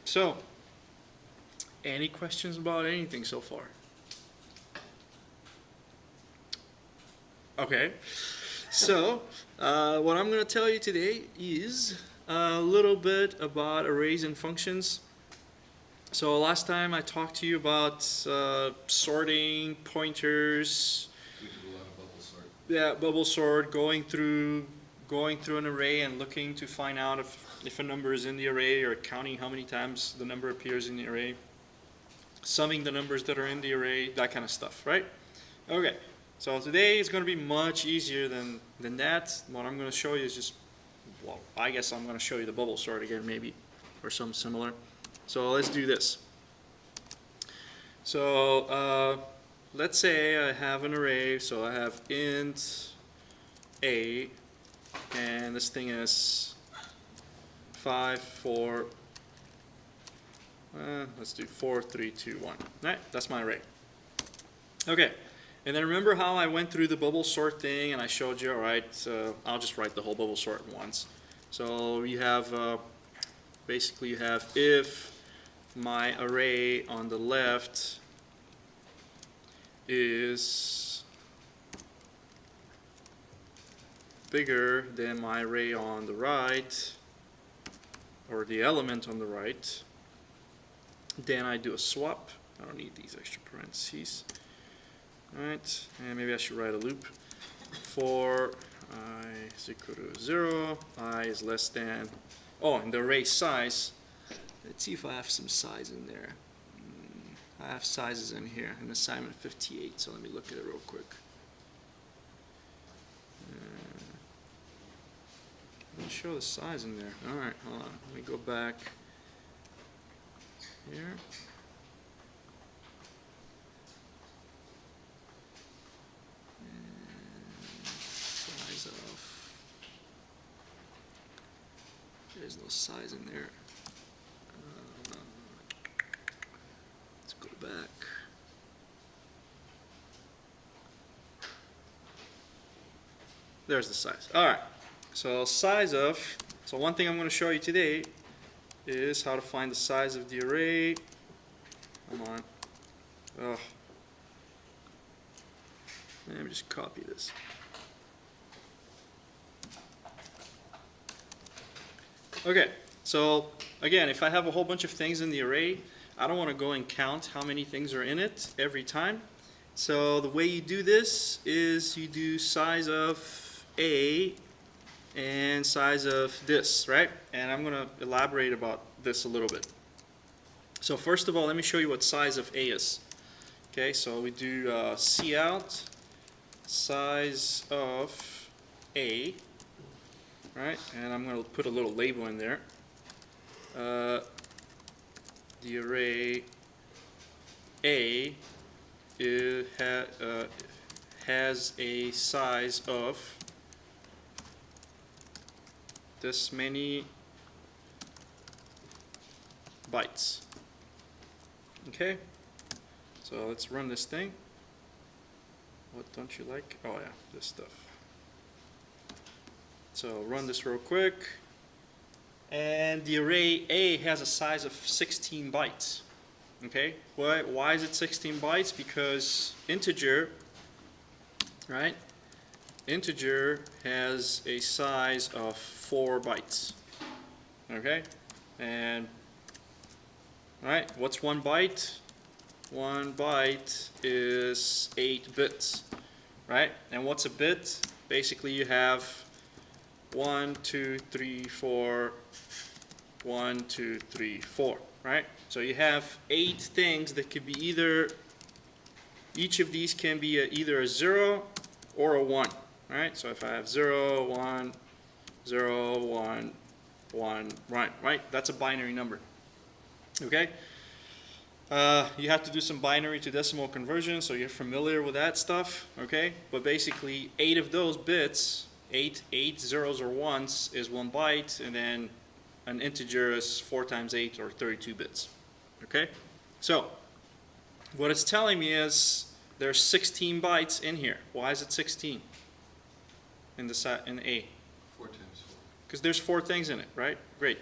So, any questions about anything so far? Okay, so what I'm going to tell you today is a little bit about arrays and functions. So last time I talked to you about sorting, pointers. We did a lot of bubble sort. Yeah, bubble sort, going through an array and looking to find out if a number is in the array, or counting how many times the number appears in the array, summing the numbers that are in the array, that kind of stuff, right? Okay, so today is going to be much easier than that. What I'm going to show you is just, well, I guess I'm going to show you the bubble sort again, maybe, or something similar. So let's do this. So let's say I have an array, so I have int a, and this thing is 5, 4, let's do 4, 3, 2, 1. Right, that's my array. Okay, and then remember how I went through the bubble sort thing and I showed you, all right, so I'll just write the whole bubble sort once. So you have, basically you have if my array on the left is bigger than my array on the right, or the element on the right, then I do a swap. I don't need these extra parentheses. Alright, and maybe I should write a loop. For I is equal to 0, I is less than, oh, and the array size, let's see if I have some size in there. I have sizes in here in assignment 58, so let me look at it real quick. Let me show the size in there. Alright, hold on. Let me go back here. And size of, there's no size in there. Let's go back. There's the size. Alright. So size of, so one thing I'm going to show you today is how to find the size of the array. Come on. Oh. Let me just copy this. Okay, so again, if I have a whole bunch of things in the array, I don't want to go and count how many things are in it every time. So the way you do this is you do size of A and size of this, right? And I'm going to elaborate about this a little bit. So first of all, let me show you what size of A is. Okay, so we do cout size of A, right? And I'm going to put a little label in there. The array A has a size of this many bytes. Okay, so let's run this thing. What don't you like? Oh yeah, this stuff. So run this real quick. And the array A has a size of 16 bytes. Okay, why is it 16 bytes? Because integer, right? Integer has a size of 4 bytes. Okay, and right, what's 1 byte? 1 byte is 8 bits, right? And what's a bit? Basically, you have 1, 2, 3, 4, 1, 2, 3, 4, right? So you have 8 things that could be either, each of these can be either a 0 or a 1, right? So if I have 0, 1, 0, 1, 1, right? That's a binary number, okay? You have to do some binary to decimal conversion, so you're familiar with that stuff, okay? But basically, 8 of those bits, 8 zeros or 1s is 1 byte, and then an integer is 4 times 8 or 32 bits, okay? So, what it's telling me is there's 16 bytes in here. Why is it 16 in A? 4 times 4. Because there's 4 things in it, right? Great.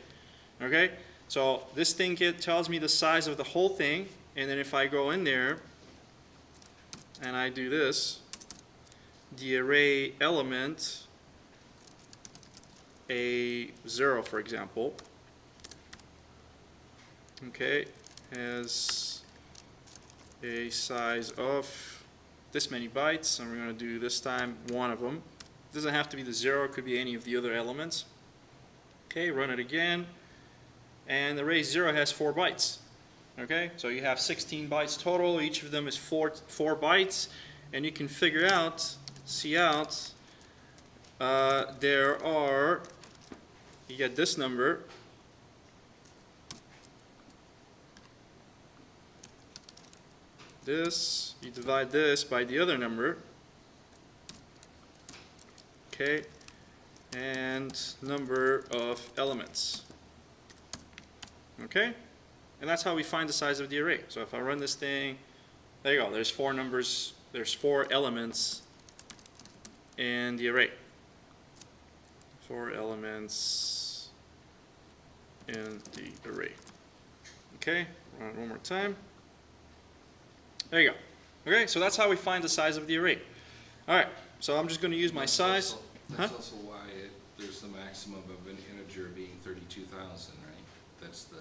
Okay? So this thing tells me the size of the whole thing, and then if I go in there and I do this, the array element A0, for example, okay, has a size of this many bytes, and we're going to do this time one of them. It doesn't have to be the 0, it could be any of the other elements. Okay, run it again, and array 0 has 4 bytes. Okay, so you have 16 bytes total, each of them is 4 bytes, and you can figure out, see out, there are, you get this number, this, you divide this by the other number, okay, and number of elements, okay, and that's how we find the size of the array. So if I run this thing, there you go, there's 4 numbers, there's 4 elements in the array, 4 elements in the array. Okay, run it one more time. There you go. Okay, so that's how we find the size of the array. All right, so I'm just going to use my size. That's also why there's the maximum of an integer being 32,000, right? That's the...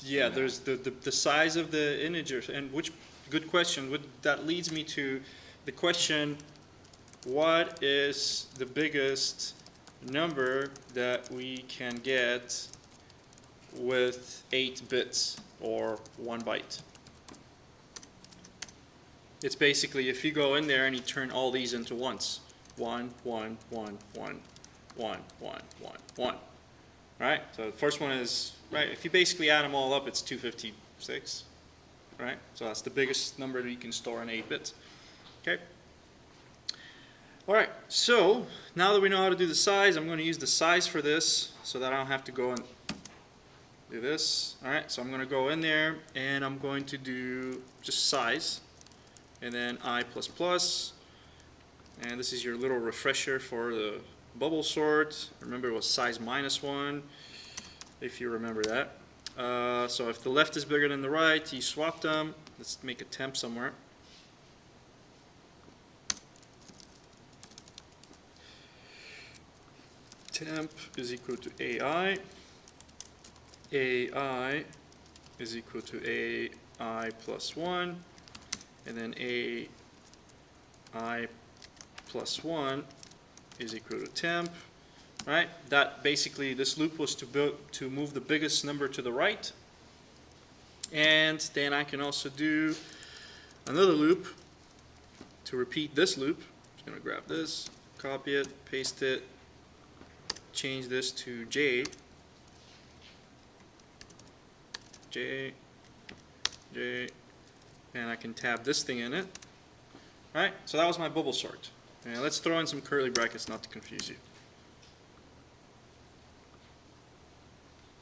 Yeah, there's the size of the integer, and which, good question, that leads me to the question, what is the biggest number that we can get with 8 bits or 1 byte? It's basically if you go in there and you turn all these into ones. 1, 1, 1, 1, 1, 1, 1, 1. Right? So the first one is, right, if you basically add them all up, it's 256. Right? So that's the biggest number that you can store in 8 bits. Okay? Alright, so now that we know how to do the size, I'm going to use the size for this so that I don't have to go and do this. Alright, so I'm going to go in there and I'm going to do just size. And then I++, and this is your little refresher for the bubble sort. Remember it was size -1, if you remember that. So if the left is bigger than the right, you swap them. Let's make a temp somewhere. Temp is equal to AI. AI is equal to AI plus 1. And then AI plus 1 is equal to temp, right? That basically, this loop was to move the biggest number to the right. And then I can also do another loop to repeat this loop. I'm just going to grab this, copy it, paste it, change this to J, and I can tab this thing in it. Right? So that was my bubble sort. And let's throw in some curly brackets not to confuse you.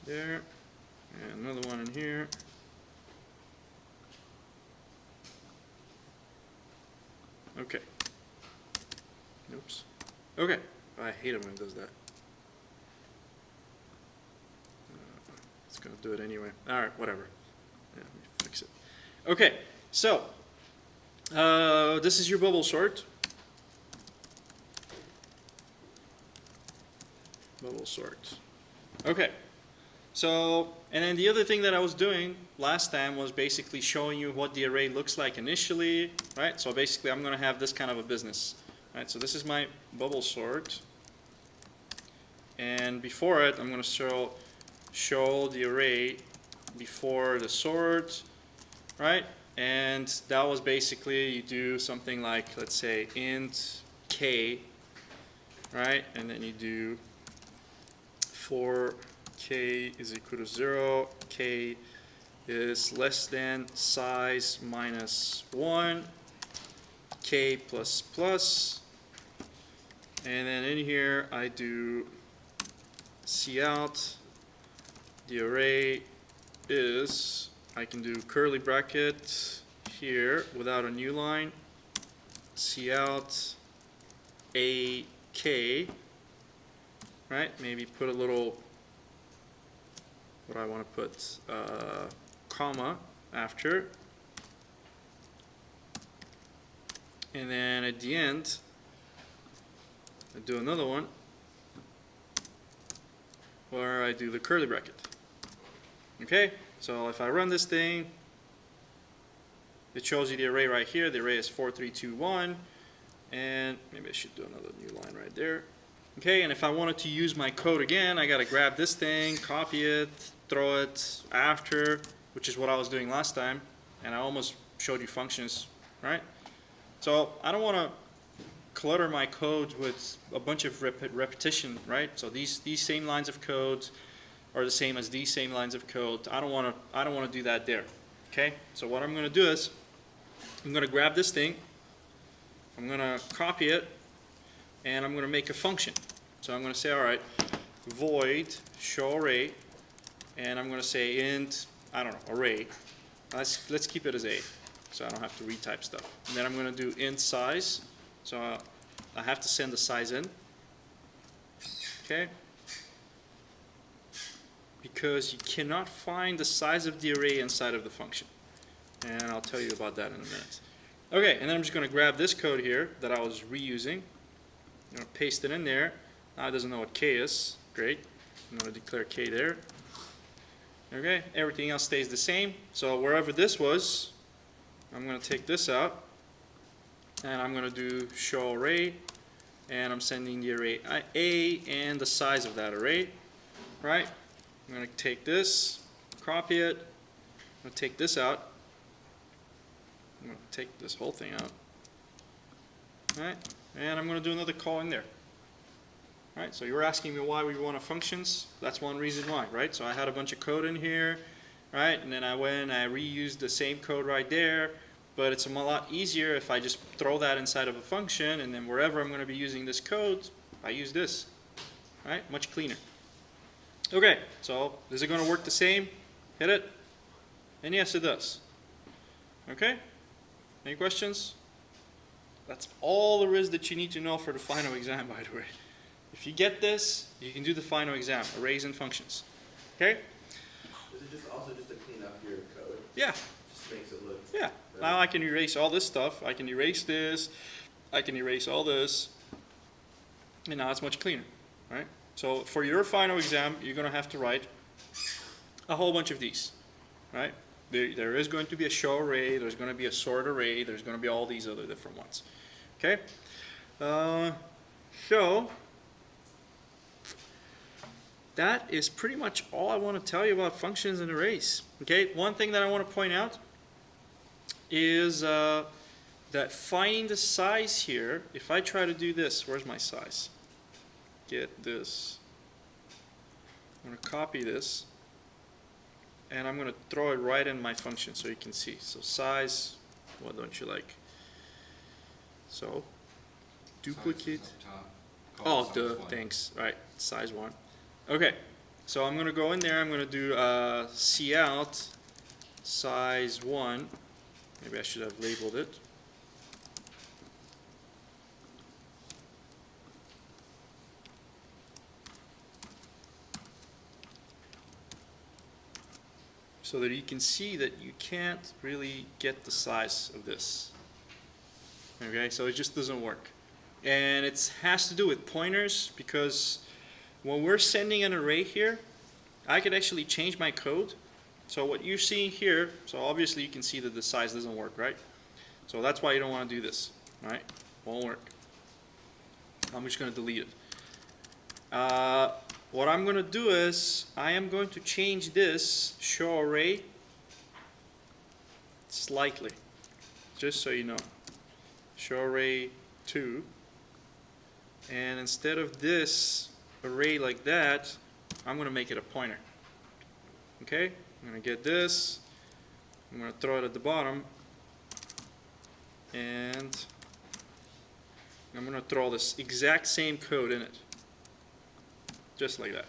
There. And another one in here. Okay. Oops. Okay. I hate it when it does that. It's going to do it anyway. Alright, whatever. Yeah, let me fix it. Okay. So, this is your bubble sort. Bubble sort. Okay. So, and then the other thing that I was doing last time was basically showing you what the array looks like initially, right? So basically I'm going to have this kind of a business, right? So this is my bubble sort. And before it, I'm going to show the array before the sort, right? And that was basically, you do something like, let's say, int k, right? And then you do for k is equal to 0, k is less than size minus 1, k plus plus, and then in here I do cout, the array is, I can do curly bracket here without a new line, cout ak, right? Maybe put a little what do I want to put? Comma after. And then at the end, I do another one where I do the curly bracket. Okay, so if I run this thing, it shows you the array right here. The array is 4, 3, 2, 1, and maybe I should do another new line right there. Okay, and if I wanted to use my code again, I gotta grab this thing, copy it, throw it after, which is what I was doing last time, and I almost showed you functions, right? So I don't want to clutter my code with a bunch of repetition, right? So these same lines of code are the same as these same lines of code. I don't want to do that there. Okay? So what I'm going to do is I'm going to grab this thing, I'm going to copy it, and I'm going to make a function. So I'm going to say, all right, void show array, and I'm going to say int, I don't know, array. Let's keep it as a, so I don't have to retype stuff. And then I'm going to do int size. So I have to send the size in. Okay? Because you cannot find the size of the array inside of the function. And I'll tell you about that in a minute. Okay, and then I'm just going to grab this code here that I was reusing. I'm going to paste it in there. Now it doesn't know what k is. Great. I'm going to declare k there. Okay, everything else stays the same. So wherever this was, I'm going to take this out. And I'm going to do show array. And I'm sending the array A and the size of that array. Right? I'm going to take this, copy it. I'm going to take this out. I'm going to take this whole thing out. Alright, and I'm going to do another call in there. Alright, so you were asking me why we want functions. That's one reason why, right? So I had a bunch of code in here, right? And then I went and I reused the same code right there. But it's a lot easier if I just throw that inside of a function, and then wherever I'm going to be using this code, I use this. Alright, much cleaner. Okay, so is it going to work the same? Hit it? And yes, it does. Okay? Any questions? That's all there is that you need to know for the final exam, by the way. If you get this, you can do the final exam, arrays and functions. Okay? Is it just also just to clean up your code? Yeah. Just makes it look Yeah. better. Now I can erase all this stuff. I can erase this. I can erase all this. And now it's much cleaner, right? So for your final exam, you're going to have to write a whole bunch of these, right? There is going to be a show array, there's going to be a sort array, there's going to be all these other different ones. Okay? So that is pretty much all I want to tell you about functions and arrays. Okay? One thing that I want to point out is that finding the size here, if I try to do this, where's my size? Get this. I'm going to copy this. And I'm going to throw it right in my function so you can see. So size, what don't you like? So duplicate. Size is up top. Oh, Call it duh, size 1. thanks. Right, size 1. Okay, so I'm going to go in there. I'm going to do cout size 1. Maybe I should have labeled it. So that you can see that you can't really get the size of this. Okay, so it just doesn't work. And it has to do with pointers, because when we're sending an array here, I could actually change my code. So what you're seeing here, so obviously you can see that the size doesn't work, right? So that's why you don't want to do this, right? Won't work. I'm just going to delete it. What I'm going to do is, I am going to change this show array slightly, just so you know. Show array 2, and instead of this array like that, I'm going to make it a pointer. Okay? I'm going to get this, I'm going to throw it at the bottom, and I'm going to throw this exact same code in it. Just like that.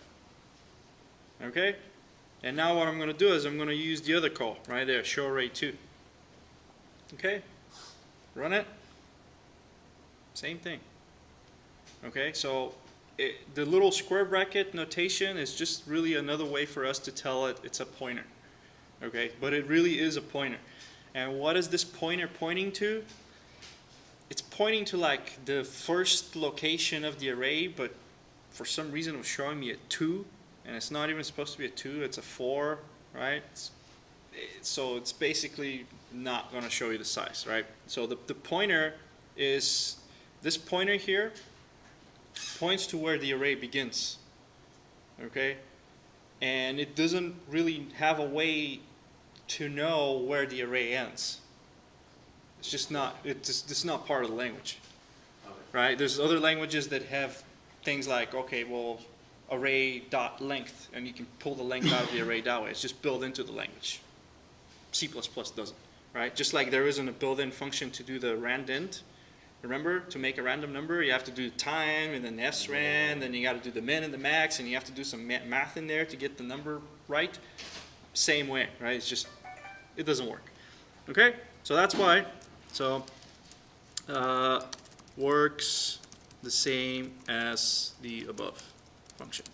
Okay? And now what I'm going to do is I'm going to use the other call right there, show array 2. Okay? Run it. Same thing. Okay? So the little square bracket notation is just really another way for us to tell it it's a pointer. Okay, but it really is a pointer. And what is this pointer pointing to? It's pointing to like the first location of the array, but for some reason it was showing me a 2, and it's not even supposed to be a 2, it's a 4, right? So it's basically not going to show you the size, right? So the pointer is, this pointer here points to where the array begins, okay? And it doesn't really have a way to know where the array ends. It's just not, it's not part of the language, Okay. right? There's other languages that have things like, okay, well, array dot length, and you can pull the length out of the array that way. It's just built into the language. C++ doesn't, right? Just like there isn't a built-in function to do the randint. Remember, to make a random number, you have to do time, and then srand, then you got to do the min and the max, and you have to do some math in there to get the number right. Same way, right? It's just, it doesn't work. Okay? So that's why. So, works the same as the above function.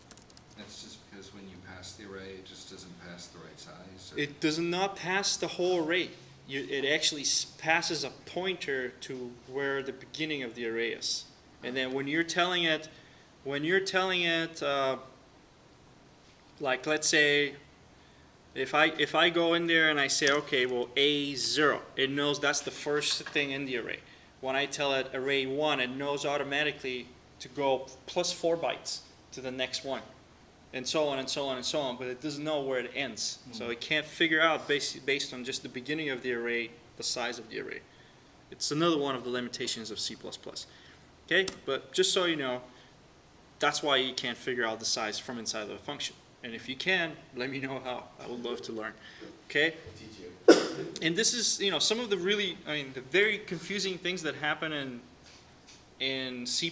That's just because when you pass the array, it just doesn't pass the right size? Or- It does not pass the whole array. It actually passes a pointer to where the beginning of the array is. And then when you're telling it, like let's say, if I go in there and I say, okay, well, A0, it knows that's the first thing in the array. When I tell it array 1, it knows automatically to go plus 4 bytes to the next one, and so on and so on and so on, but it doesn't know where it ends. So it can't figure out based on just the beginning of the array, the size of the array. It's another one of the limitations of C++. Okay, but just so you know, that's why you can't figure out the size from inside of a function. And if you can, let me know how. I would love to learn. Okay? Teach you. And this is, you know, some of the really, the very confusing things that happen in C++,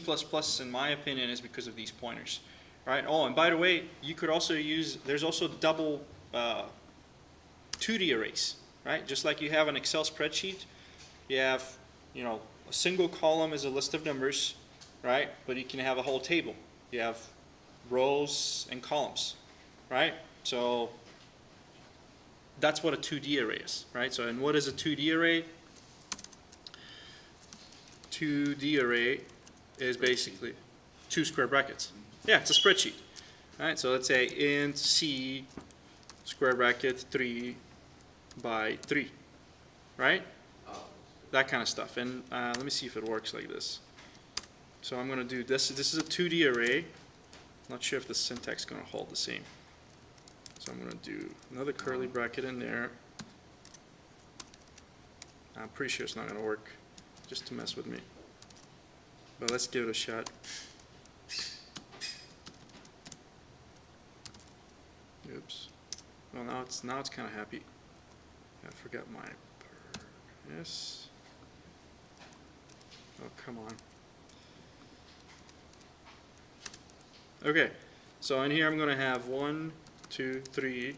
in my opinion, is because of these pointers. Right? Oh, and by the way, you could also use, there's also double 2D arrays, right? Just like you have an Excel spreadsheet, you have, you know, a single column is a list of numbers, right? But you can have a whole table. You have rows and columns, right? So that's what a 2D array is, right? So, and what is a 2D array? 2D array is basically 2 square brackets. Yeah, it's a spreadsheet. All right, so let's say int c square bracket 3 by 3, right? Oh, That kind of stuff. And let me see if it works like this. So I'm going to do this. This is a 2D array. Not sure if the syntax is going to hold the same. So I'm going to do another curly bracket in there. I'm pretty sure it's not going to work, just to mess with me. But let's give it a shot. Oops. Well, now it's kind of happy. I forgot my yes. Oh, come on. Okay, so in here I'm going to have 1, 2, 3,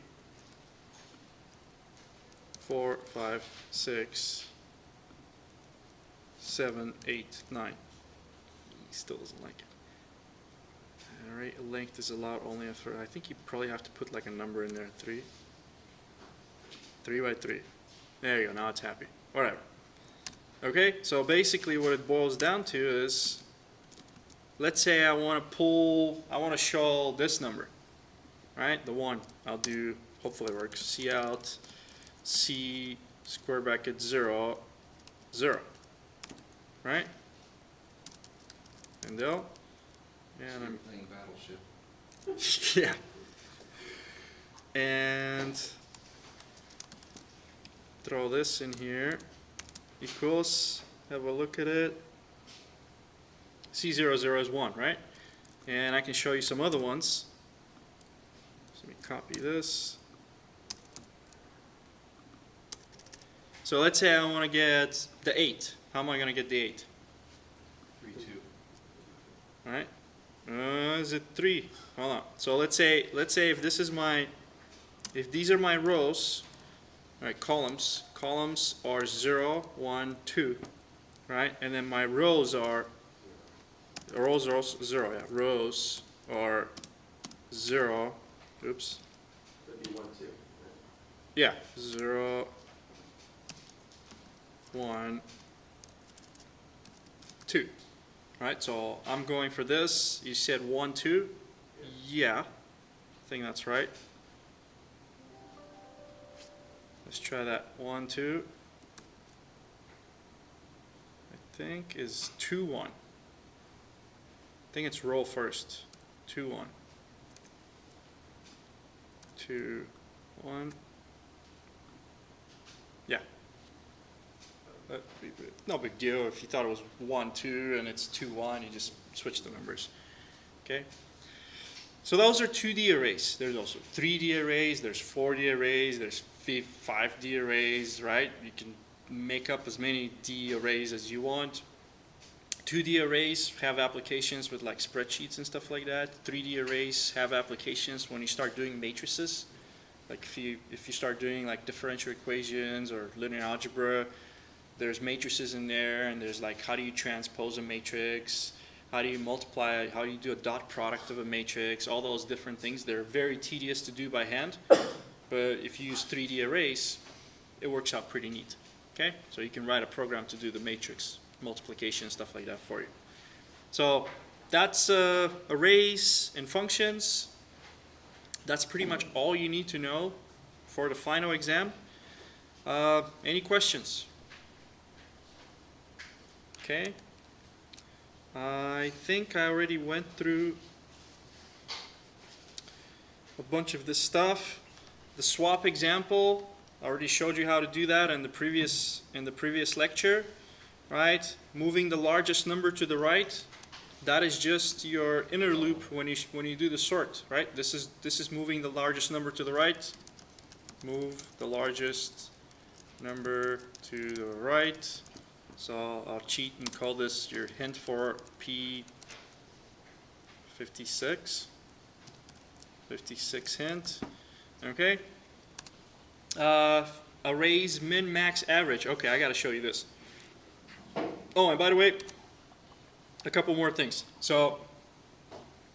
4, 5, 6, 7, 8, 9. He still doesn't like it. Array length is allowed only after, I think you probably have to put like a number in there. 3 by 3. There you go, now it's happy. Whatever. Okay, so basically what it boils down to is, let's say I want to show this number, right? The 1. I'll do, hopefully it works, C out, C square bracket 0, 0, right? And they'll, and So I'm you're playing Battleship. yeah. And throw this in here. Equals, have a look at it. C00 is 1, right? And I can show you some other ones. So let me copy this. So let's say I want to get the 8. How am I going to get the 8? 3, 2. All right. Is it 3? Hold on. So let's say if this is if these are my rows, all right, columns are 0, 1, 2, right? And then my rows are rows are also 0, yeah, rows are 0, oops, That'd be 1, 2. Right? yeah, 0, 1, 2, right? So I'm going for this. You said 1, 2, yeah, I think that's right. Let's try that. 1, 2. I think is 2, 1. I think it's row first. 2, 1. 2, 1. Yeah. No big deal. If you thought it was 1, 2 and it's 2, 1, you just switch the numbers. Okay. So those are 2D arrays. There's also 3D arrays. There's 4D arrays. There's 5D arrays, right? You can make up as many D arrays as you want. 2D arrays have applications with like spreadsheets and stuff like that. 3D arrays have applications when you start doing matrices. Like if you start doing like differential equations or linear algebra, there's matrices in there, and there's like how do you transpose a matrix, how do you multiply, how do you do a dot product of a matrix, all those different things. They're very tedious to do by hand, but if you use 3D arrays, it works out pretty neat. Okay, so you can write a program to do the matrix multiplication, stuff like that for you. So that's arrays and functions. That's pretty much all you need to know for the final exam. Any questions? Okay. I think I already went through a bunch of this stuff. The swap example, I already showed you how to do that in the previous lecture, right? Moving the largest number to the right, that is just your inner loop when you do the sort, right? This is moving the largest number to the right. Move the largest number to the right. So I'll cheat and call this your hint for P56. 56 hint. Okay. Arrays min, max, average. Okay, I got to show you this. Oh, and by the way, a couple more things. So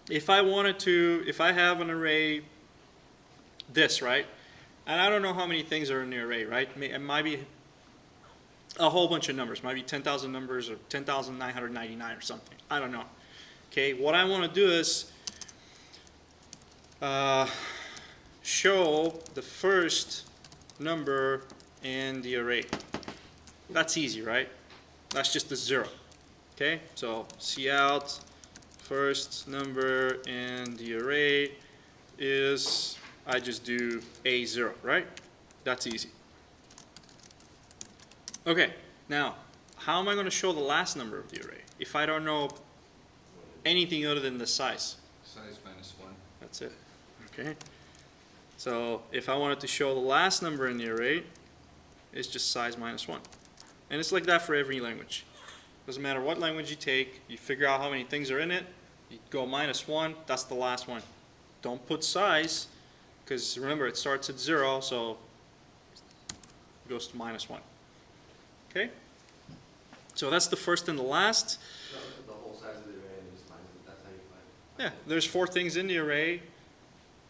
if I have an array this, right? And I don't know how many things are in the array, right? It might be a whole bunch of numbers. Might be 10,000 numbers or 10,999 or something. I don't know. Okay, what I want to do is show the first number in the array. That's easy, right? That's just the 0. Okay, so cout first number in the array is, I just do A0, right? That's easy. Okay, now, how am I going to show the last number of the array if I don't know anything other than the size? Size minus 1. That's it. Okay. So if I wanted to show the last number in the array, it's just size minus 1. And it's like that for every language. Doesn't matter what language you take, you figure out how many things are in it, you go minus 1, that's the last one. Don't put size, because remember it starts at 0, so it goes to minus 1. Okay? So that's the first and the last. So the whole size of the array and just minus it. That's how you find it. Yeah, there's 4 things in the array.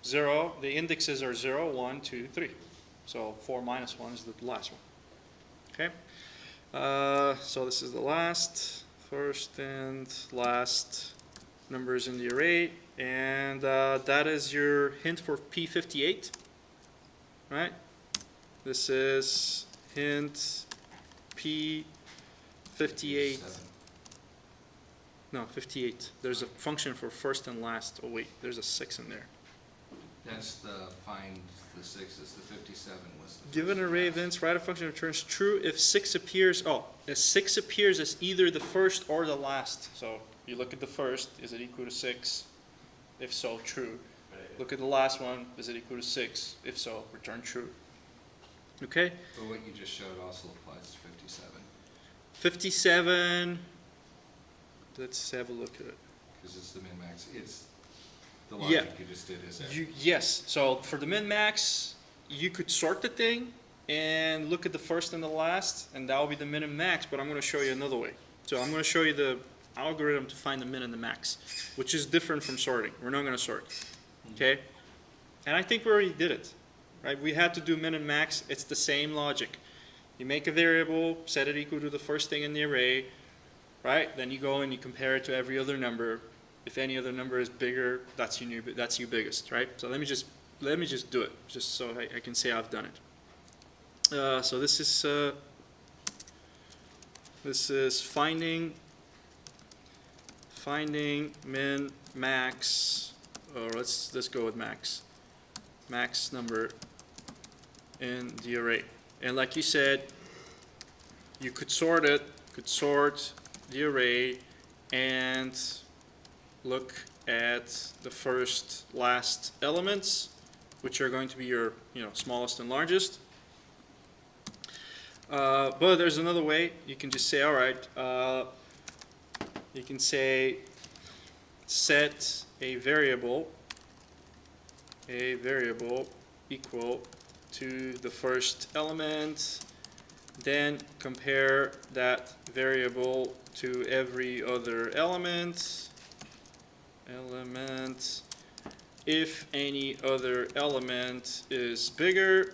0, the indexes are 0, 1, 2, 3. So 4 minus 1 is the last one. Okay? So this is the last, first and last numbers in the array. And that is your hint for P58. Right? This is hint P58. 57. No, 58. There's a function for first and last. Oh wait, there's a 6 in there. That's the find the 6s. The 57 was the Given an first array of last. ints, write a function that returns true if 6 appears. Oh, if 6 appears as either the first or the last. So you look at the first, is it equal to 6? If so, true. Right. Look at the last one, is it equal to 6? If so, return true. Okay? But what you just showed also applies to 57. 57. Let's have a look at it. Because it's the min-max. It's the Yeah. logic you just did is that. Yes, so for the min-max, you could sort the thing and look at the first and the last, and that will be the min and max, but I'm going to show you another way. So I'm going to show you algorithm to find the min and the max, which is different from sorting. We're not going to sort, okay? And I think we already did it, right? We had to do min and max. It's the same logic. You make a variable, set it equal to the first thing in the array, right? Then you go and you compare it to every other number. If any other number is bigger, that's your biggest, right? So let me just do it, just so I can say I've done it. So this is finding min, max, or let's go with max number in the array. And like you said, you could sort the array and look at the last elements, which are going to be your smallest and largest. But there's another way. You can just say, all right, you can say set a variable equal to the first element, then compare that variable to every other element. If any other element is bigger,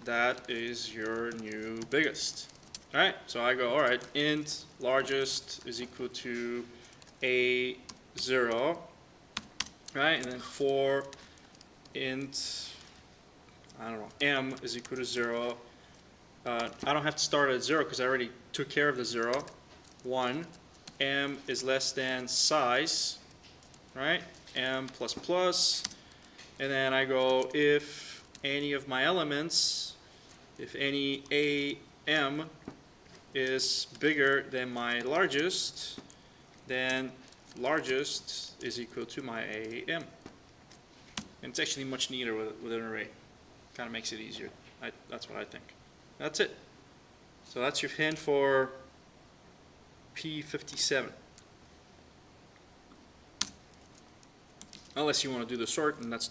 that is your new biggest. All right, so I go, all right, int largest is equal to A0, right? And then for int, I don't know, m is equal to 0. I don't have to start at 0 because I already took care of the 0. 1, m is less than size, right? M plus plus, and then I go if any of my elements, if any am is bigger than my largest, then largest is equal to my am. And it's actually much neater with an array. Kind of makes it easier. That's what I think. That's it. So that's your hint for P57. Unless you want to do the sort, and that's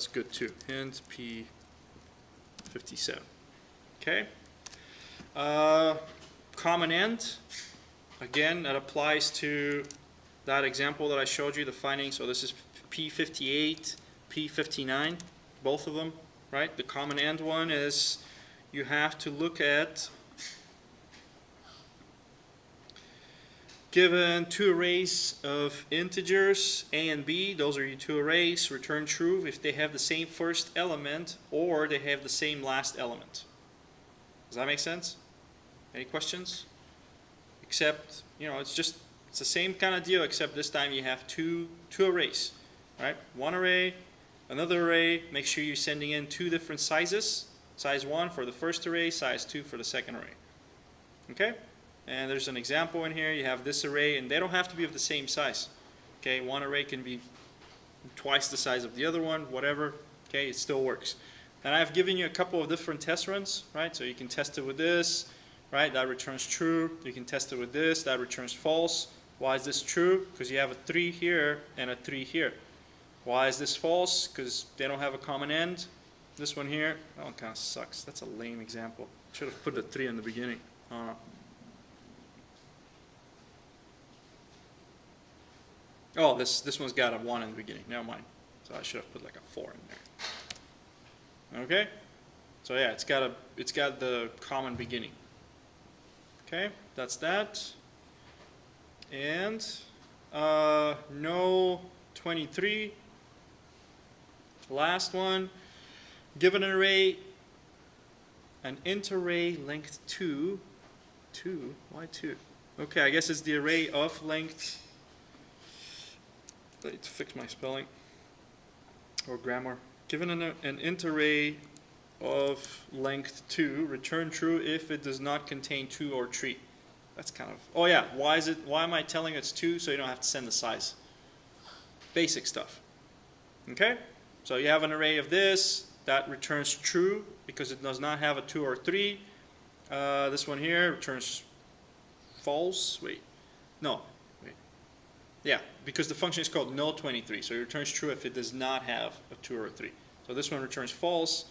good too. Hint P57. Okay. Common end. Again, that applies to that example that I showed you, the finding. So this is P58, P59, both of them, right? The common end one is you have to look at given two arrays of integers, a and b, those are your two arrays, return true if they have the same first element or they have the same last element. Does that make sense? Any questions? Except, it's the same kind of deal, except this time you have two arrays, right? One array, another array, make sure you're sending in two different sizes. Size 1 for the first array, size 2 for the second array. Okay? And there's an example in here. You have this array, and they don't have to be of the same size. Okay, one array can be twice the size of the other one, whatever. Okay, it still works. And I've given you a couple of different test runs, right? So you can test it with this, right? That returns true. You can test it with this. That returns false. Why is this true? Because you have a 3 here and a 3 here. Why is this false? Because they don't have a common end. This one here, that one kind of sucks. That's a lame example. Should have put the 3 in the beginning. Oh, this one's got a 1 in the beginning. Never mind. So I should have put like a 4 in there. Okay? So yeah, it's got the common beginning. Okay, that's that. And no 23. Last one. Given an array, an int array length 2. 2? Why 2? Okay, I guess it's the array of length. I need to fix my spelling or grammar. Given an int array of length 2, return true if it does not contain 2 or 3. That's kind of, oh yeah, why am I telling it's 2 so you don't have to send the size? Basic stuff. Okay? So you have an array of this, that returns true because it does not have a 2 or 3. This one here returns false. Yeah, because the function is called no 23, so it returns true if it does not have a 2 or a 3. So this one returns false,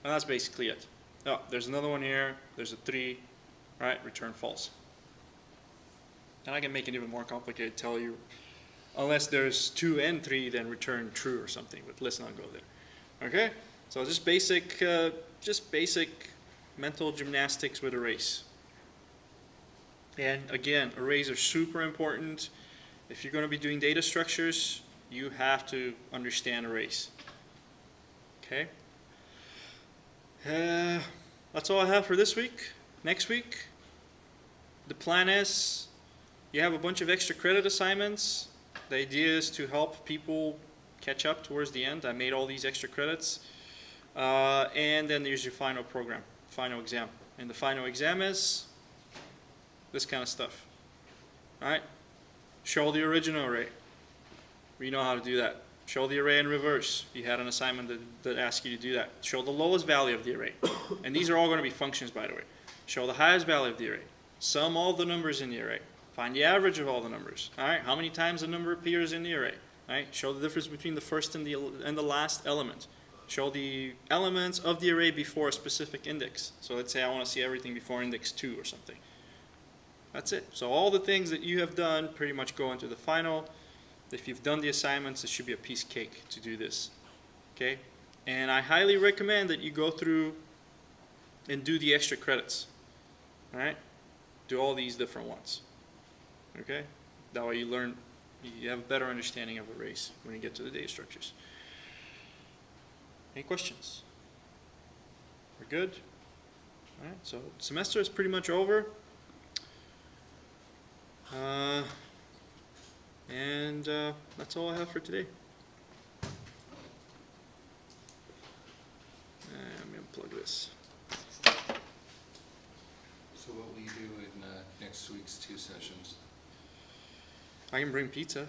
and that's basically it. Oh, there's another one here, there's a 3, right, return false. And I can make it even more complicated, tell you, unless there's 2 and 3, then return true or something, but let's not go there. Okay? So just basic mental gymnastics with arrays. And again, arrays are super important. If you're going to be doing data structures, you have to understand arrays. Okay? That's all I have for this week. Next week, the plan is you have a bunch of extra credit assignments. The idea is to help people catch up towards the end. I made all these extra credits. And then there's your final program, final exam. And the final exam is this kind of stuff. All right? Show the original array. We know how to do that. Show the array in reverse. You had an assignment that asked you to do that. Show the lowest value of the array. And these are all going to be functions, by the way. Show the highest value of the array. Sum all the numbers in the array. Find the average of all the numbers. All right? How many times a number appears in the array? All right? Show the difference between the first and the last element. Show the elements of the array before a specific index. So let's say I want to see everything before index 2 or something. That's it. So all the things that you have done pretty much go into the final. If you've done the assignments, it should be a piece of cake to do this. Okay? And I highly recommend that you go through and do the extra credits. All right? Do all these different ones. Okay? That way you have a better understanding of arrays when you get to the data structures. Any questions? We're good? All right, so semester is pretty much over. That's all I have for today. I'm going to plug this. So what will you do in next week's 2 sessions? I can bring pizza.